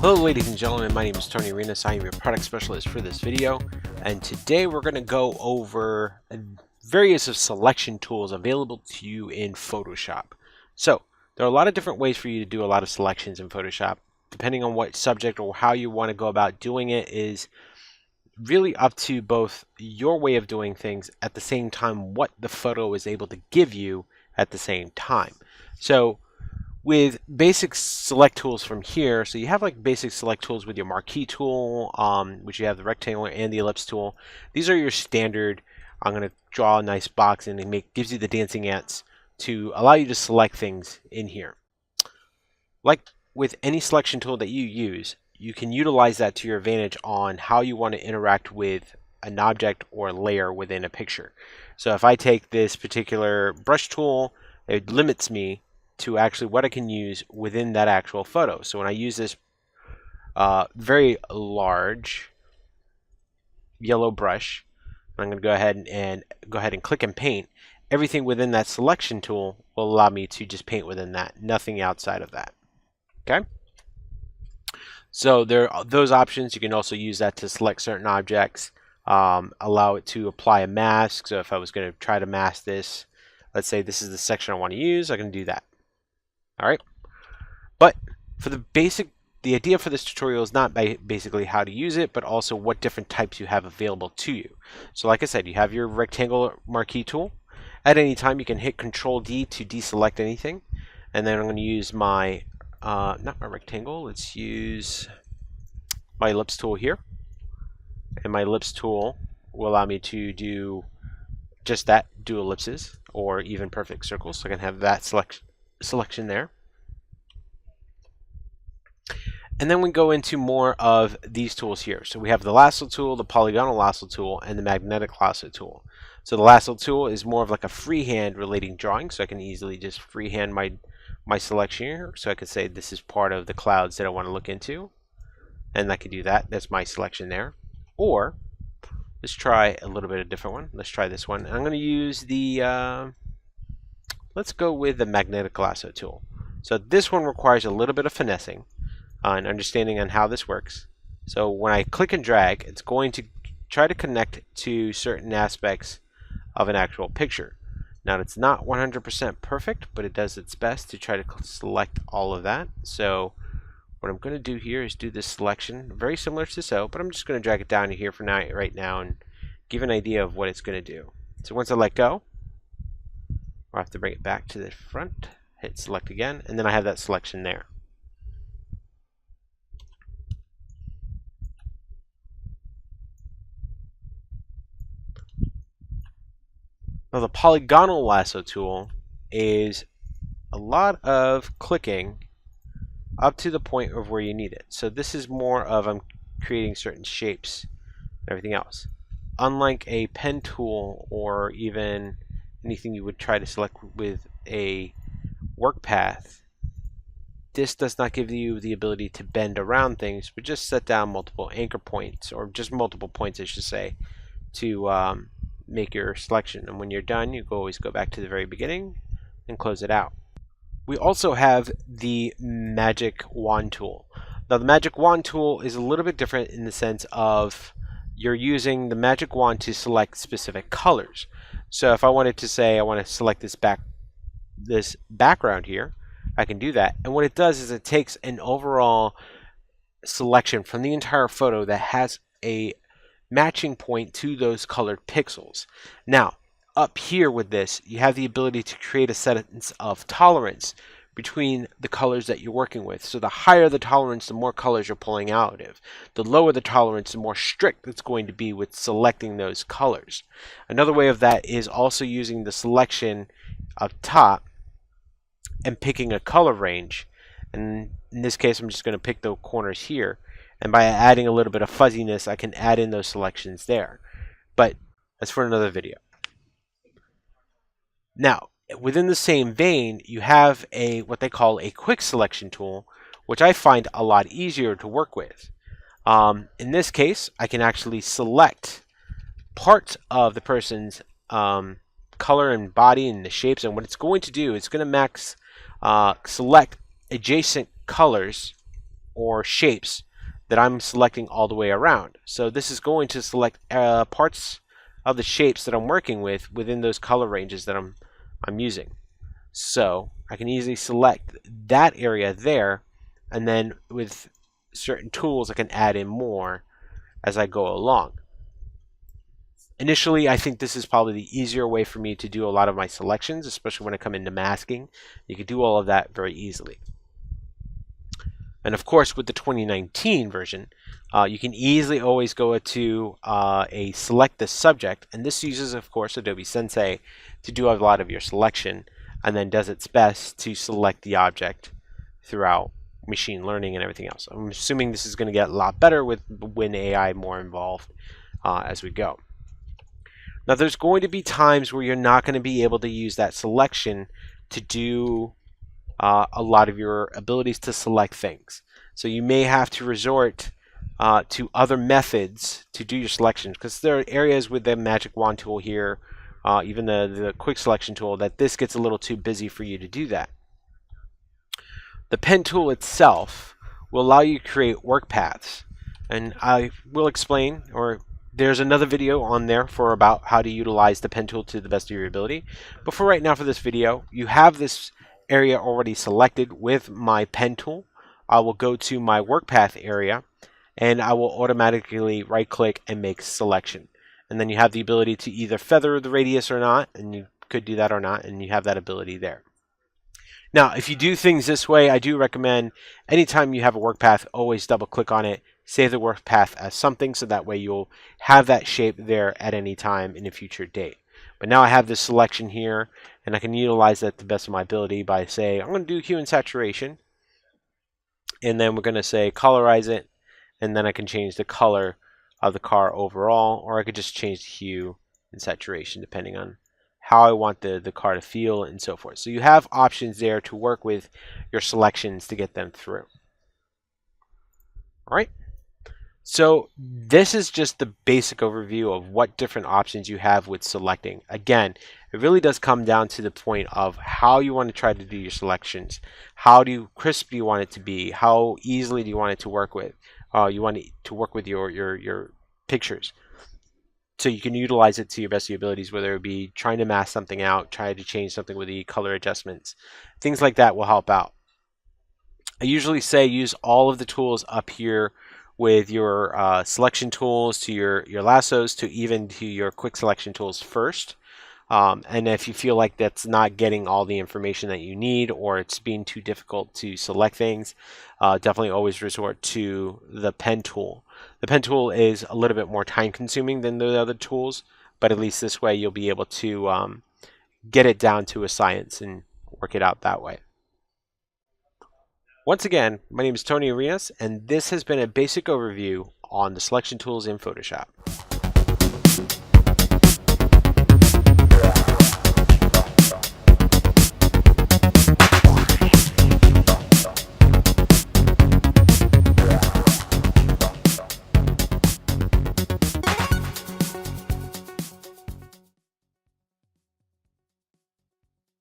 Hello ladies and gentlemen, my name is Tony Arenas. I am your product specialist for this video, and today we're going to go over various of selection tools available to you in Photoshop. So there are a lot of different ways for you to do a lot of selections in Photoshop. Depending on what subject or how you want to go about doing it is really up to both your way of doing things at the same time what the photo is able to give you at the same time. So with basic select tools from here, so you have like basic select tools with your Marquee tool, which you have the rectangular and the ellipse tool. These are your standard. I'm going to draw a nice box and it gives you the dancing ants to allow you to select things in here. Like with any selection tool that you use, you can utilize that to your advantage on how you want to interact with an object or layer within a picture. So if I take this particular brush tool, it limits me to actually what I can use within that actual photo. So when I use this very large yellow brush, I'm going to go ahead and click and paint. Everything within that selection tool will allow me to just paint within that, nothing outside of that. Okay. So there are those options. You can also use that to select certain objects, allow it to apply a mask. So if I was going to try to mask this, let's say this is the section I want to use, I can do that. All right, but for the idea for this tutorial is not basically how to use it, but also what different types you have available to you. So like I said, you have your rectangular Marquee tool. At any time you can hit Control D to deselect anything, and then I'm going to use my not my rectangle, let's use my ellipse tool here, and my ellipse tool will allow me to do just that, do ellipses or even perfect circles. So I can have that selection there. And then we go into more of these tools here. So we have the Lasso tool, the Polygonal Lasso tool, and the Magnetic Lasso tool. So the Lasso tool is more of like a freehand relating drawing, so I can easily just freehand my selection here. So I could say this is part of the clouds that I want to look into, and I could do that. That's my selection there. Or let's try a little bit of a different one. Let's try this one. I'm going to use the let's go with the Magnetic Lasso tool. So this one requires a little bit of finessing and understanding on how this works. So when I click and drag, it's going to try to connect to certain aspects of an actual picture. Now it's not 100% perfect, but it does its best to try to select all of that. So what I'm going to do here is do this selection, very similar to so, but I'm just going to drag it down to here for now, right now, and give an idea of what it's going to do. So once I let go, I'll have to bring it back to the front, hit select again, and then I have that selection there. Now the Polygonal Lasso tool is a lot of clicking up to the point of where you need it. So this is more of I'm creating certain shapes and everything else. Unlike a pen tool or even anything you would try to select with a work path, this does not give you the ability to bend around things, but just set down multiple anchor points, or just multiple points I should say, to make your selection. And when you're done, you can always go back to the very beginning and close it out. We also have the Magic Wand tool. Now the Magic Wand tool is a little bit different in the sense of you're using the Magic Wand to select specific colors. So if I wanted to say I want to select this background here, I can do that. And what it does is it takes an overall selection from the entire photo that has a matching point to those colored pixels. Now up here with this, you have the ability to create a sense of tolerance between the colors that you're working with. So the higher the tolerance, the more colors you're pulling out of. The lower the tolerance, the more strict it's going to be with selecting those colors. Another way of that is also using the selection up top and picking a color range. And in this case, I'm just going to pick the corners here. And by adding a little bit of fuzziness, I can add in those selections there. But that's for another video. Now, within the same vein, you have what they call a quick selection tool, which I find a lot easier to work with. In this case, I can actually select parts of the person's color and body and the shapes, and what it's going to do, it's going to select adjacent colors or shapes that I'm selecting all the way around. So this is going to select parts of the shapes that I'm working with within those color ranges that I'm using. So I can easily select that area there, and then with certain tools I can add in more as I go along. Initially, I think this is probably the easier way for me to do a lot of my selections, especially when I come into masking. You can do all of that very easily. And of course, with the 2019 version, you can easily always go to a select the subject, and this uses, of course, Adobe Sensei to do a lot of your selection, and then does its best to select the object throughout machine learning and everything else. I'm assuming this is going to get a lot better with AI more involved as we go. Now, there's going to be times where you're not going to be able to use that selection to do a lot of your abilities to select things. So you may have to resort to other methods to do your selections, because there are areas with the magic wand tool here, even the quick selection tool, that this gets a little too busy for you to do that. The pen tool itself will allow you to create work paths, and I will explain, or there's another video on there for about how to utilize the pen tool to the best of your ability. But for right now, for this video, you have this area already selected with my pen tool. I will go to my work path area, and I will automatically right click and make selection. And then you have the ability to either feather the radius or not, and you could do that or not, and you have that ability there. Now, if you do things this way, I do recommend anytime you have a work path, always double click on it, save the work path as something, so that way you'll have that shape there at any time in a future date. But now I have this selection here, and I can utilize that to the best of my ability by saying, I'm going to do hue and saturation, and then we're going to say colorize it, and then I can change the color of the car overall, or I could just change the hue and saturation depending on how I want the car to feel and so forth. So you have options there to work with your selections to get them through. All right. So this is just the basic overview of what different options you have with selecting. Again, it really does come down to the point of how you want to try to do your selections. How crisp do you want it to be? How easily do you want it to work with? You want it to work with your pictures. So you can utilize it to your best of your abilities, whether it be trying to mask something out, trying to change something with the color adjustments. Things like that will help out. I usually say use all of the tools up here with your selection tools, to your lassos, to even to your quick selection tools first. And if you feel like that's not getting all the information that you need, or it's being too difficult to select things, definitely always resort to the pen tool. The pen tool is a little bit more time consuming than the other tools, but at least this way you'll be able to get it down to a science and work it out that way. Once again, my name is Tony Arenas, and this has been a basic overview on the selection tools in Photoshop.